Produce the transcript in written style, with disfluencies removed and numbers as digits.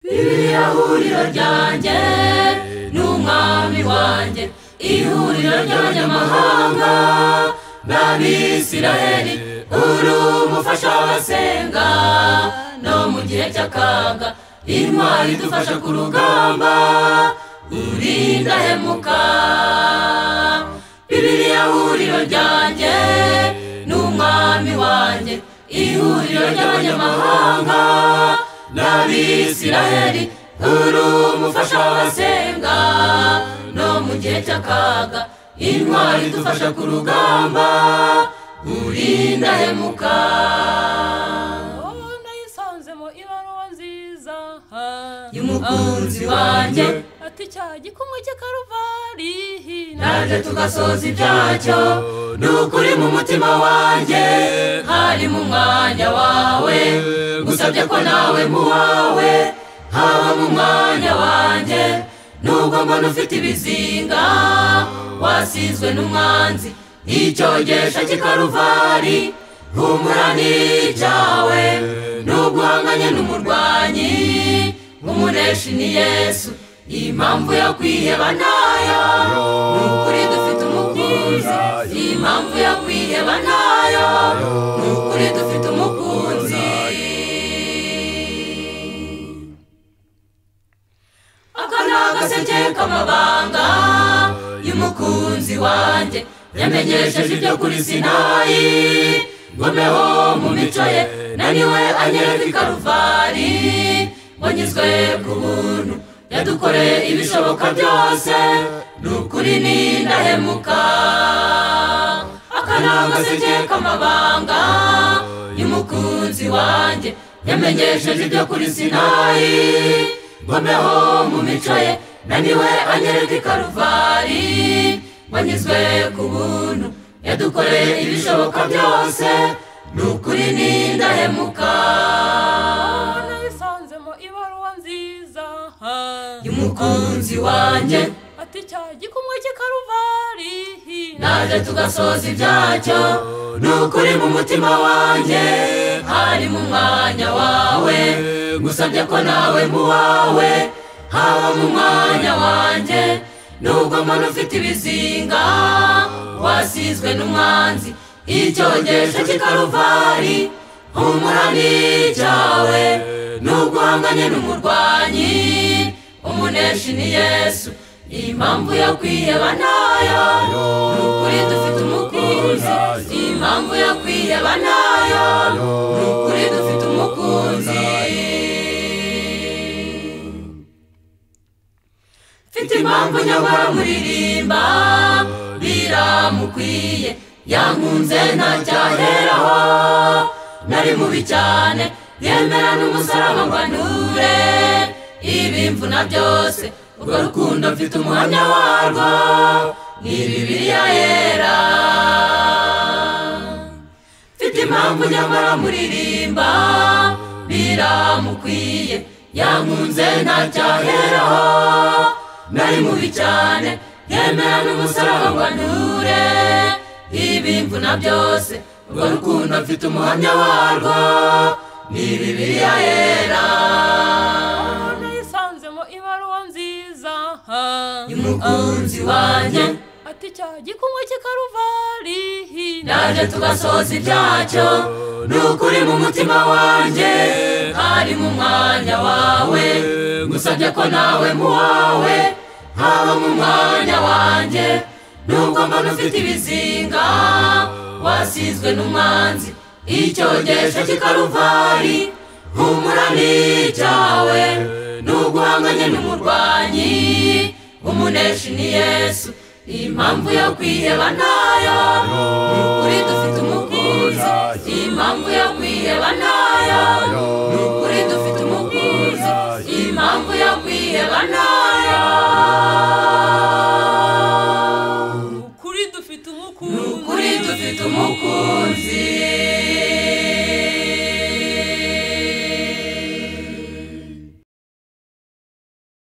Bibiliya huriro ryanjye n'umwami wanjye, ihuriro ry'abanyamahanga n'abisiraheli, uri umufasha w'abasenga no mu gihe cy'akaga, intwari idufasha ku rugamba, uri indahemuka. Bibiliya huriro ryanjye n'umwami wanjye, ihuriro ry'abanyamahanga n'abisiraheli, uri umufasha w'abasenga no mu gihe cy'akaga, intwari idufasha ku rugamba, uri indahemuka. Nayisanzemo ibaruwa nziza y'umukunzi wanjye, ati cya gikumwe cya Karuvari naje tugasoza ibyacyo, n'ukuri mu mutima wanjye hari mu mwanya wawe, gusabye ko nawe mu wawe haba mu mwanya wanjye, nubwo mbona ufite ibizinga wasizwe n'umwanzi, icyogesha cy'Ikaruvari humura n'icyawe, nubwo uhanganye n'umurwanyi umuneshi ni Yesu, impamvu yo kwiheba nayo, n'ukuri dufite umukunzi, impamvu yo kwiheba nayo, n'ukuri dufite umukunzi. Aka ni agaseke k'amabanga y'umukunzi wanjye, yamenyesheje ibyo kuri Sinayi, ngomeho mu mico ye, naniwe anyereka Ikaruvari, wanyuzwe ku buntu, yadukoreye ibishoboka byose, n'ukuri ni indahemuka. Aka ni agaseke k'amabanga y'umukunzi wanjye, yamenyesheje ibyo kuri Sinayi, ngomeho mu mico ye, naniwe anyereka Ikaruvari, wanyuzwe ku buntu, yadukoreye ibishoboka byose, n'ukuri ni indahemuka. nayisanzemo ibaruwa nziza y'umukunzi wanjye, ati cya gikumwe cya Karuvari naje tugasoza ibyacyo, n'ukuri mu mutima wanjye hari mu mwanya wawe, gusabye ko nawe mu wawe haba mu mwanya wanjye, nubwo mbona ufite ibizinga wasizwe n'umwanzi, icyogesha cy'Ikaruvari humura n'icyawe, nubwo uhanganye n'umurwanyi umuneshi ni Yesu, impamvu yo kwiheba nayo, n'ukuri dufite umukunzi, impamvu yo kwiheba nayo, n'ukuri dufite umukunzi. Mfite impamvu nyamara muririmba biramukwiye, yankunze ntacyaheraho, nari mubi cyane, yemera n'umusaraba ngo anture ibimvuna byose, urwo rukundo mfite umuhamya warwo, ni Bibiliya yera. Mfite impamvu nyamara muririmba biramukwiye, yankunze ntacyaheraho, nari mubi cyane, yemera n'umusaraba ngo anture ibimvuna byose, urwo rukundo mfite umuhamya warwo, ni Bibiliya yera. nayisanzemo ibaruwa nziza y'umukunzi wanjye, ati cya gikumwe cya Karuvari naje tugasoza ibyacyo, n'ukuri mu mutima wanjye hari mu mwanya wawe, gusabye ko nawe mu wawe haba mu mwanya wanjye, nubwo mbona ufite ibizinga wasizwe n'umwanzi, icyogesha cy'Ikaruvari humura n'icyawe, nubwo uhanganye n'umurwanyi umuneshi ni Yesu, impamvu yo kwiheba nayo,